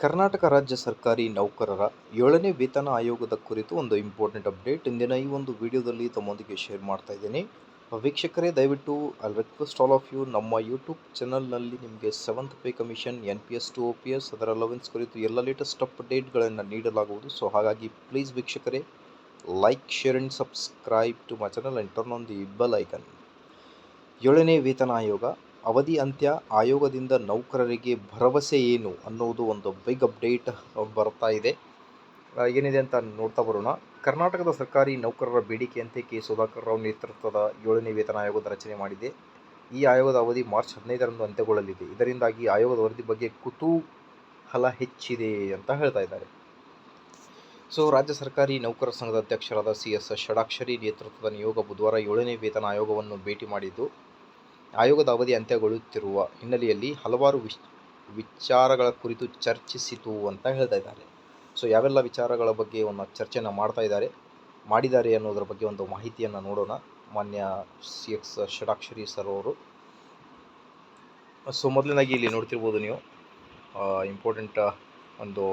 ಕರ್ನಾಟಕ ರಾಜ್ಯ ಸರ್ಕಾರಿ ನೌಕರರ 7ನೇ ವೇತನ ಆಯೋಗದ ಕುರಿತು ಒಂದು ಇಂಪಾರ್ಟೆಂಟ್ ಅಪ್ಡೇಟ್ ಇಂದಿನ ಈ ಒಂದು ವಿಡಿಯೋದಲ್ಲಿ ತಮ್ಮೊಂದಿಗೆ ಶೇರ್ ಮಾಡ್ತಾ ಇದ್ದೀನಿ. ವೀಕ್ಷಕರೇ, ದಯವಿಟ್ಟು I request all of you, ನಮ್ಮ ಯೂಟ್ಯೂಬ್ ಚಾನಲ್ನಲ್ಲಿ ನಿಮಗೆ 7th pay commission, NPS to OPS ಅದರ ಅಲವೆನ್ಸ್ ಕುರಿತು ಎಲ್ಲ ಲೇಟೆಸ್ಟ್ ಅಪ್ಡೇಟ್ಗಳನ್ನು ನೀಡಲಾಗುವುದು. ಸೊ ಹಾಗಾಗಿ ಪ್ಲೀಸ್ ವೀಕ್ಷಕರೇ, like, share and subscribe to my channel and turn on the bell icon. 7ನೇ ವೇತನ ಆಯೋಗ ಅವಧಿ ಅಂತ್ಯ, ಆಯೋಗದಿಂದ ನೌಕರರಿಗೆ ಭರವಸೆ ಏನು ಅನ್ನೋದು ಒಂದು ಬಿಗ್ ಅಪ್ಡೇಟ್ ಬರ್ತಾ ಇದೆ. ಏನಿದೆ ಅಂತ ನೋಡ್ತಾ ಬರೋಣ. ಕರ್ನಾಟಕದ ಸರ್ಕಾರಿ ನೌಕರರ ಬೇಡಿಕೆಯಂತೆ ಕೆ. ಸುಧಾಕರ್ ರಾವ್ ನೇತೃತ್ವದ 7ನೇ ವೇತನ ಆಯೋಗದ ರಚನೆ ಮಾಡಿದೆ. ಈ ಆಯೋಗದ ಅವಧಿ ಮಾರ್ಚ್ 15ರಂದು ಅಂತ್ಯಗೊಳ್ಳಲಿದೆ. ಇದರಿಂದಾಗಿ ಆಯೋಗದ ವರದಿ ಬಗ್ಗೆ ಕುತೂಹಲ ಹೆಚ್ಚಿದೆ ಅಂತ ಹೇಳ್ತಾ ಇದ್ದಾರೆ. ಸೊ ರಾಜ್ಯ ಸರ್ಕಾರಿ ನೌಕರರ ಸಂಘದ ಅಧ್ಯಕ್ಷರಾದ CS ಷಡಾಕ್ಷರಿ ನೇತೃತ್ವದ ನಿಯೋಗ ಬುಧವಾರ 7ನೇ ವೇತನ ಆಯೋಗವನ್ನು ಭೇಟಿ ಮಾಡಿದ್ದು, ಆಯೋಗದ ಅವಧಿ ಅಂತ್ಯಗೊಳ್ಳುತ್ತಿರುವ ಹಿನ್ನೆಲೆಯಲ್ಲಿ ಹಲವಾರು ವಿಚಾರಗಳ ಕುರಿತು ಚರ್ಚಿಸಿತು ಅಂತ ಹೇಳ್ತಾ ಇದ್ದಾರೆ. ಸೊ ಯಾವೆಲ್ಲ ವಿಚಾರಗಳ ಬಗ್ಗೆ ಒಂದು ಚರ್ಚೆಯನ್ನು ಮಾಡಿದ್ದಾರೆ ಅನ್ನೋದರ ಬಗ್ಗೆ ಒಂದು ಮಾಹಿತಿಯನ್ನು ನೋಡೋಣ. ಮಾನ್ಯ CS ಷಡಾಕ್ಷರಿ ಸರ್ ಅವರು. ಸೊ ಮೊದಲನೇದಾಗಿ ಇಲ್ಲಿ ನೋಡ್ತಿರ್ಬೋದು ನೀವು ಇಂಪಾರ್ಟೆಂಟ್ ಒಂದು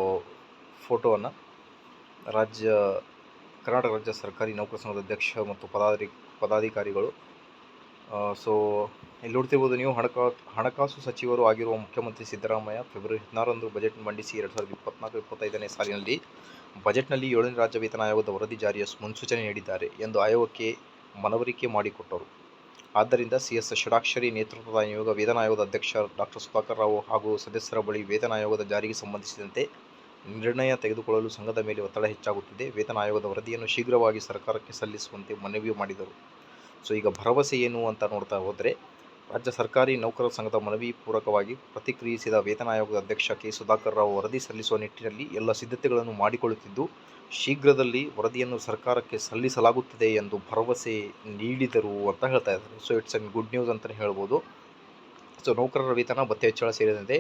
ಫೋಟೋವನ್ನು. ಕರ್ನಾಟಕ ರಾಜ್ಯ ಸರ್ಕಾರಿ ನೌಕರ ಸಂಘದ ಅಧ್ಯಕ್ಷ ಮತ್ತು ಪದಾಧಿಕಾರಿಗಳು. ಸೊ ಇಲ್ಲಿ ನೋಡ್ತಿರ್ಬೋದು ನೀವು, ಹಣಕಾಸು ಸಚಿವರು ಆಗಿರುವ ಮುಖ್ಯಮಂತ್ರಿ ಸಿದ್ದರಾಮಯ್ಯ ಫೆಬ್ರವರಿ 16ರಂದು ಬಜೆಟ್ ಮಂಡಿಸಿ 2024-25ನೇ ಸಾಲಿನಲ್ಲಿ ಬಜೆಟ್ನಲ್ಲಿ 7ನೇ ರಾಜ್ಯ ವೇತನ ಆಯೋಗದ ವರದಿ ಜಾರಿಯ ಮುನ್ಸೂಚನೆ ನೀಡಿದ್ದಾರೆ ಎಂದು ಆಯೋಗಕ್ಕೆ ಮನವರಿಕೆ ಮಾಡಿಕೊಟ್ಟರು. ಆದ್ದರಿಂದ CS ಷಡಾಕ್ಷರಿ ನೇತೃತ್ವದ ನಿಯೋಗ ವೇತನ ಆಯೋಗದ ಅಧ್ಯಕ್ಷ ಡಾ. ಸುಧಾಕರ್ ರಾವ್ ಹಾಗೂ ಸದಸ್ಯರ ಬಳಿ ವೇತನ ಆಯೋಗದ ಜಾರಿಗೆ ಸಂಬಂಧಿಸಿದಂತೆ ನಿರ್ಣಯ ತೆಗೆದುಕೊಳ್ಳಲು ಸಂಘದ ಮೇಲೆ ಒತ್ತಡ ಹೆಚ್ಚಾಗುತ್ತಿದೆ. ವೇತನ ಆಯೋಗದ ವರದಿಯನ್ನು ಶೀಘ್ರವಾಗಿ ಸರ್ಕಾರಕ್ಕೆ ಸಲ್ಲಿಸುವಂತೆ ಮನವಿ ಮಾಡಿದರು. ಸೊ ಈಗ ಭರವಸೆ ಏನು ಅಂತ ನೋಡ್ತಾ ಹೋದರೆ, ರಾಜ್ಯ ಸರ್ಕಾರಿ ನೌಕರರ ಸಂಘದ ಮನವಿ ಪೂರಕವಾಗಿ ಪ್ರತಿಕ್ರಿಯಿಸಿದ ವೇತನ ಆಯೋಗದ ಅಧ್ಯಕ್ಷ ಕೆ. ಸುಧಾಕರ್ ರಾವ್ ವರದಿ ಸಲ್ಲಿಸುವ ನಿಟ್ಟಿನಲ್ಲಿ ಎಲ್ಲ ಸಿದ್ಧತೆಗಳನ್ನು ಮಾಡಿಕೊಳ್ಳುತ್ತಿದ್ದು, ಶೀಘ್ರದಲ್ಲಿ ವರದಿಯನ್ನು ಸರ್ಕಾರಕ್ಕೆ ಸಲ್ಲಿಸಲಾಗುತ್ತದೆ ಎಂದು ಭರವಸೆ ನೀಡಿದರು ಅಂತ ಹೇಳ್ತಾ ಇದ್ದಾರೆ. So it's an good news ಅಂತಲೇ ಹೇಳ್ಬೋದು. ಸೊ ನೌಕರರ ವೇತನ ಭತ್ಯೆ ಹೆಚ್ಚಳ ಸೇರಿದಂತೆ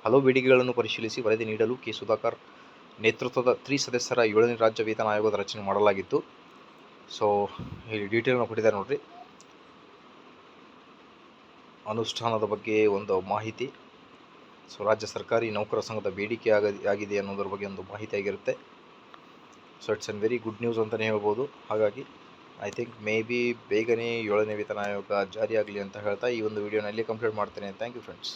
ಹಲವು ಬೇಡಿಕೆಗಳನ್ನು ಪರಿಶೀಲಿಸಿ ವರದಿ ನೀಡಲು ಕೆ. ಸುಧಾಕರ್ ನೇತೃತ್ವದ ಸದಸ್ಯರ 7ನೇ ರಾಜ್ಯ ವೇತನ ಆಯೋಗದ ರಚನೆ ಮಾಡಲಾಗಿತ್ತು. ಸೊ ಇಲ್ಲಿ ಡೀಟೇಲ್ನ ಕೊಟ್ಟಿದ್ದಾರೆ ನೋಡ್ರಿ. ಅನುಷ್ಠಾನದ ಬಗ್ಗೆ ಒಂದು ಮಾಹಿತಿ. ಸೊ ರಾಜ್ಯ ಸರ್ಕಾರಿ ನೌಕರ ಸಂಘದ ಬೇಡಿಕೆ ಆಗಿದೆ ಅನ್ನೋದ್ರ ಬಗ್ಗೆ ಒಂದು ಮಾಹಿತಿ ಆಗಿರುತ್ತೆ. So it's an very good news ಅಂತಲೇ ಹೇಳ್ಬೋದು. ಹಾಗಾಗಿ ಐ ಥಿಂಕ್ ಮೇ ಬಿ ಬೇಗನೆ 7ನೇ ವೇತನ ಆಯೋಗ ಜಾರಿಯಾಗಲಿ ಅಂತ ಹೇಳ್ತಾ ಈ ಒಂದು ವಿಡಿಯೋನಲ್ಲಿ ಕಂಪ್ಲೀಟ್ ಮಾಡ್ತೇನೆ. Thank you friends.